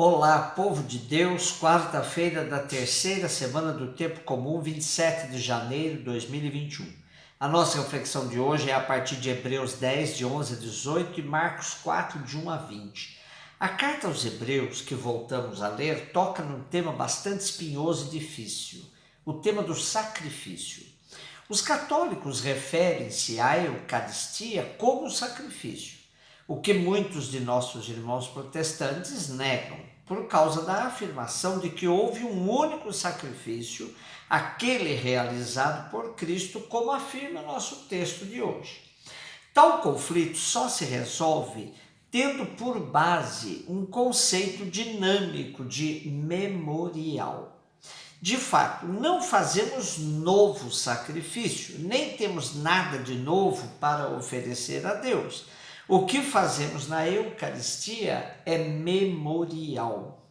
Olá, povo de Deus, quarta-feira da terceira semana do Tempo Comum, 27 de janeiro de 2021. A nossa reflexão de hoje é a partir de Hebreus 10, de 11 a 18 e Marcos 4, de 1 a 20. A carta aos Hebreus, que voltamos a ler, toca num tema bastante espinhoso e difícil, o tema do sacrifício. Os católicos referem-se à Eucaristia como sacrifício, o que muitos de nossos irmãos protestantes negam, por causa da afirmação de que houve um único sacrifício, aquele realizado por Cristo, como afirma nosso texto de hoje. Tal conflito só se resolve tendo por base um conceito dinâmico de memorial. De fato, não fazemos novo sacrifício, nem temos nada de novo para oferecer a Deus. O que fazemos na Eucaristia é memorial.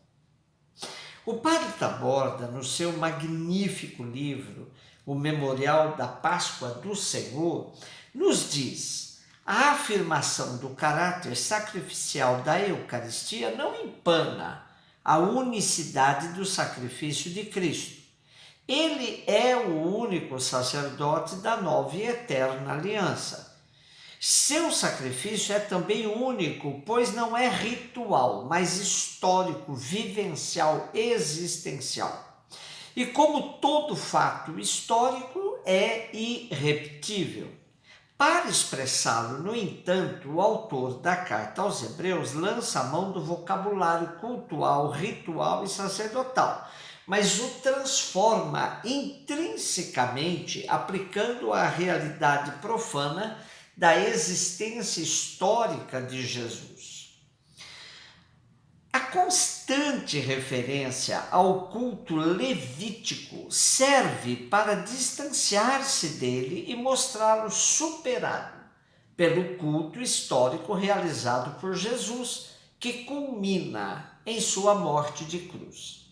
O padre Taborda, no seu magnífico livro, O Memorial da Páscoa do Senhor, nos diz: a afirmação do caráter sacrificial da Eucaristia não empana a unicidade do sacrifício de Cristo. Ele é o único sacerdote da nova e eterna aliança. Seu sacrifício é também único, pois não é ritual, mas histórico, vivencial, existencial. E como todo fato histórico, é irrepetível. Para expressá-lo, no entanto, o autor da carta aos Hebreus lança a mão do vocabulário cultual, ritual e sacerdotal, mas o transforma intrinsecamente, aplicando a realidade profana da existência histórica de Jesus. A constante referência ao culto levítico serve para distanciar-se dele e mostrá-lo superado pelo culto histórico realizado por Jesus, que culmina em sua morte de cruz.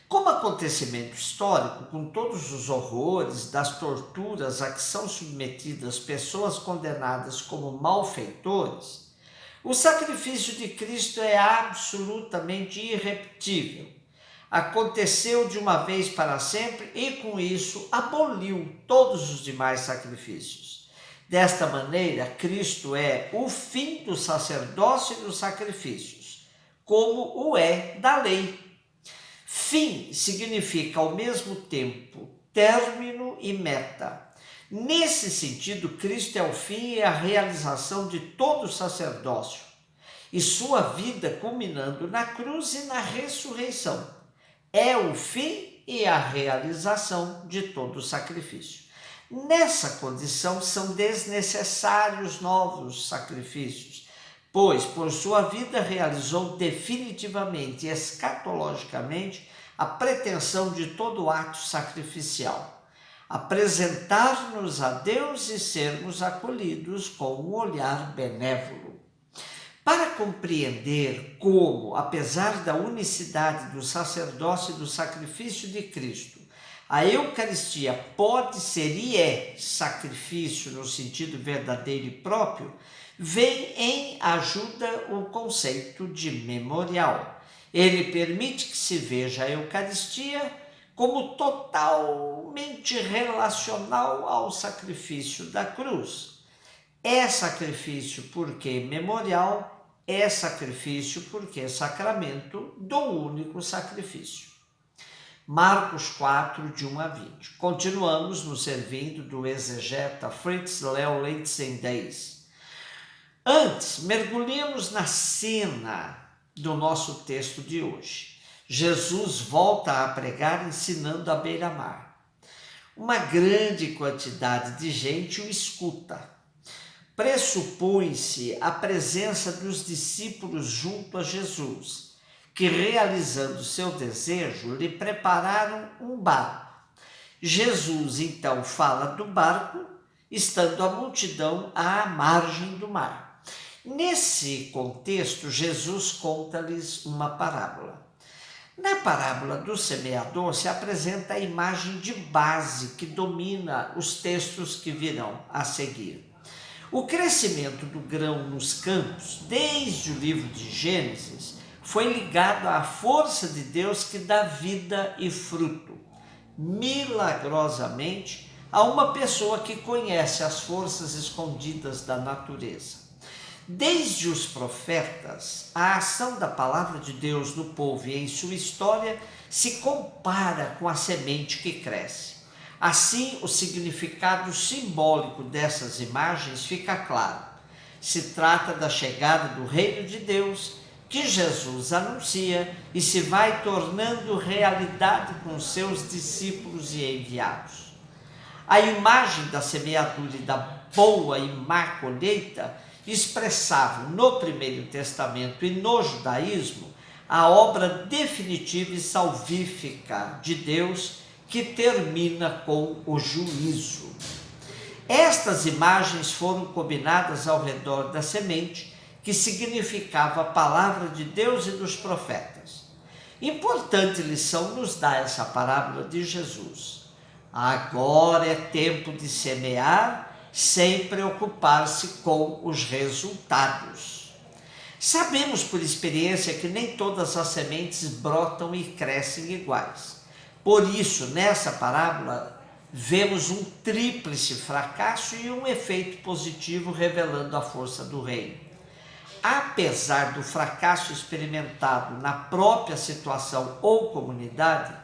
Como acontecimento histórico, com todos os horrores das torturas a que são submetidas pessoas condenadas como malfeitores, o sacrifício de Cristo é absolutamente irrepetível. Aconteceu de uma vez para sempre e, com isso, aboliu todos os demais sacrifícios. Desta maneira, Cristo é o fim do sacerdócio e dos sacrifícios, como o é da lei. Fim significa, ao mesmo tempo, término e meta. Nesse sentido, Cristo é o fim e a realização de todo o sacerdócio, e sua vida culminando na cruz e na ressurreição. É o fim e a realização de todo o sacrifício. Nessa condição, são desnecessários novos sacrifícios, pois por sua vida realizou definitivamente e escatologicamente a pretensão de todo ato sacrificial, apresentar-nos a Deus e sermos acolhidos com um olhar benévolo. Para compreender como, apesar da unicidade do sacerdócio e do sacrifício de Cristo, a Eucaristia pode ser e é sacrifício no sentido verdadeiro e próprio, vem em ajuda o conceito de memorial. Ele permite que se veja a Eucaristia como totalmente relacional ao sacrifício da cruz. É sacrifício porque memorial, é sacrifício porque é sacramento do único sacrifício. Marcos 4, de 1 a 20. Continuamos nos servindo do exegeta Fritz Leo Leitzen-Days. Antes, mergulhemos na cena do nosso texto de hoje. Jesus volta a pregar ensinando à beira-mar. Uma grande quantidade de gente o escuta. Pressupõe-se a presença dos discípulos junto a Jesus, que, realizando seu desejo, lhe prepararam um barco. Jesus então fala do barco, estando a multidão à margem do mar. Nesse contexto, Jesus conta-lhes uma parábola. Na parábola do semeador se apresenta a imagem de base que domina os textos que virão a seguir. O crescimento do grão nos campos, desde o livro de Gênesis, foi ligado à força de Deus que dá vida e fruto, milagrosamente, a uma pessoa que conhece as forças escondidas da natureza. Desde os profetas, a ação da palavra de Deus no povo e em sua história se compara com a semente que cresce. Assim, o significado simbólico dessas imagens fica claro. Se trata da chegada do reino de Deus, que Jesus anuncia e se vai tornando realidade com seus discípulos e enviados. A imagem da semeadura e da boa e má colheita expressavam no Primeiro Testamento e no judaísmo a obra definitiva e salvífica de Deus que termina com o juízo. Estas imagens foram combinadas ao redor da semente, que significava a palavra de Deus e dos profetas. Importante lição nos dá essa parábola de Jesus. Agora é tempo de semear, sem preocupar-se com os resultados. Sabemos por experiência que nem todas as sementes brotam e crescem iguais. Por isso, nessa parábola, vemos um tríplice fracasso e um efeito positivo revelando a força do reino. Apesar do fracasso experimentado na própria situação ou comunidade,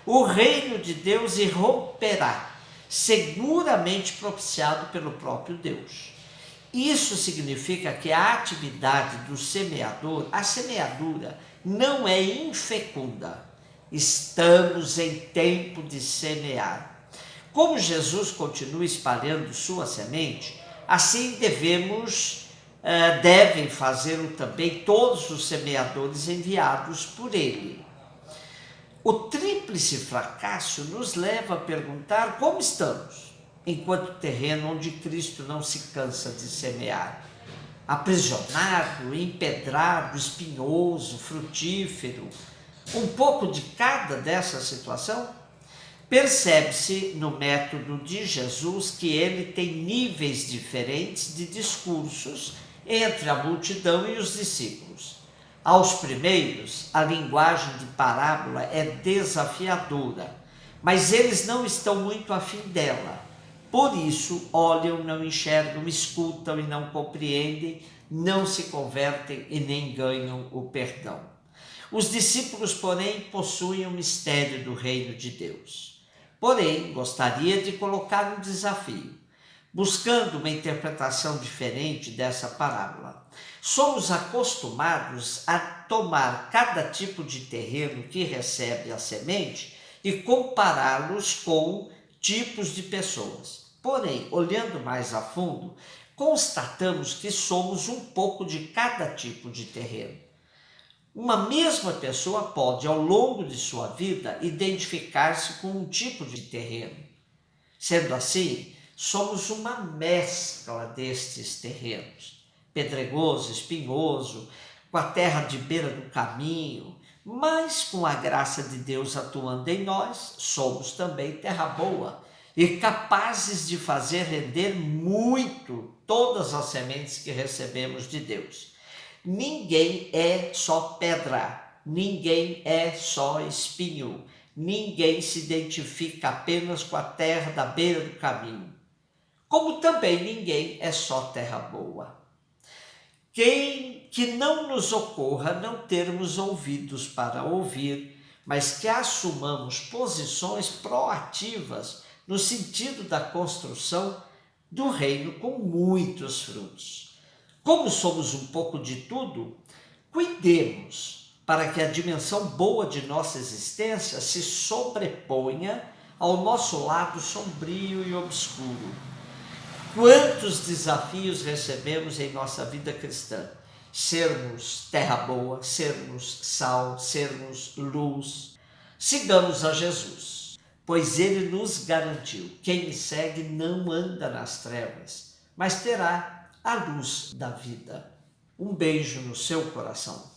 o reino de Deus irromperá, seguramente propiciado pelo próprio Deus. Isso significa que a atividade do semeador, a semeadura, não é infecunda. Estamos em tempo de semear. Como Jesus continua espalhando sua semente, assim devem fazê-lo também todos os semeadores enviados por ele. O tríplice fracasso nos leva a perguntar como estamos, enquanto terreno onde Cristo não se cansa de semear. Aprisionado, empedrado, espinhoso, frutífero, um pouco de cada dessa situação? Percebe-se no método de Jesus que ele tem níveis diferentes de discursos entre a multidão e os discípulos. Aos primeiros, a linguagem de parábola é desafiadora, mas eles não estão muito afim dela. Por isso, olham, não enxergam, escutam e não compreendem, não se convertem e nem ganham o perdão. Os discípulos, porém, possuem o mistério do reino de Deus. Porém, gostaria de colocar um desafio, buscando uma interpretação diferente dessa parábola. Somos acostumados a tomar cada tipo de terreno que recebe a semente e compará-los com tipos de pessoas. Porém, olhando mais a fundo, constatamos que somos um pouco de cada tipo de terreno. Uma mesma pessoa pode, ao longo de sua vida, identificar-se com um tipo de terreno. Sendo assim, somos uma mescla destes terrenos, pedregoso, espinhoso, com a terra de beira do caminho, mas com a graça de Deus atuando em nós, somos também terra boa e capazes de fazer render muito todas as sementes que recebemos de Deus. Ninguém é só pedra, ninguém é só espinho, ninguém se identifica apenas com a terra da beira do caminho. Como também ninguém é só terra boa. Que não nos ocorra não termos ouvidos para ouvir, mas que assumamos posições proativas no sentido da construção do reino com muitos frutos. Como somos um pouco de tudo, cuidemos para que a dimensão boa de nossa existência se sobreponha ao nosso lado sombrio e obscuro. Quantos desafios recebemos em nossa vida cristã? Sermos terra boa, sermos sal, sermos luz. Sigamos a Jesus, pois ele nos garantiu: quem me segue não anda nas trevas, mas terá a luz da vida. Um beijo no seu coração.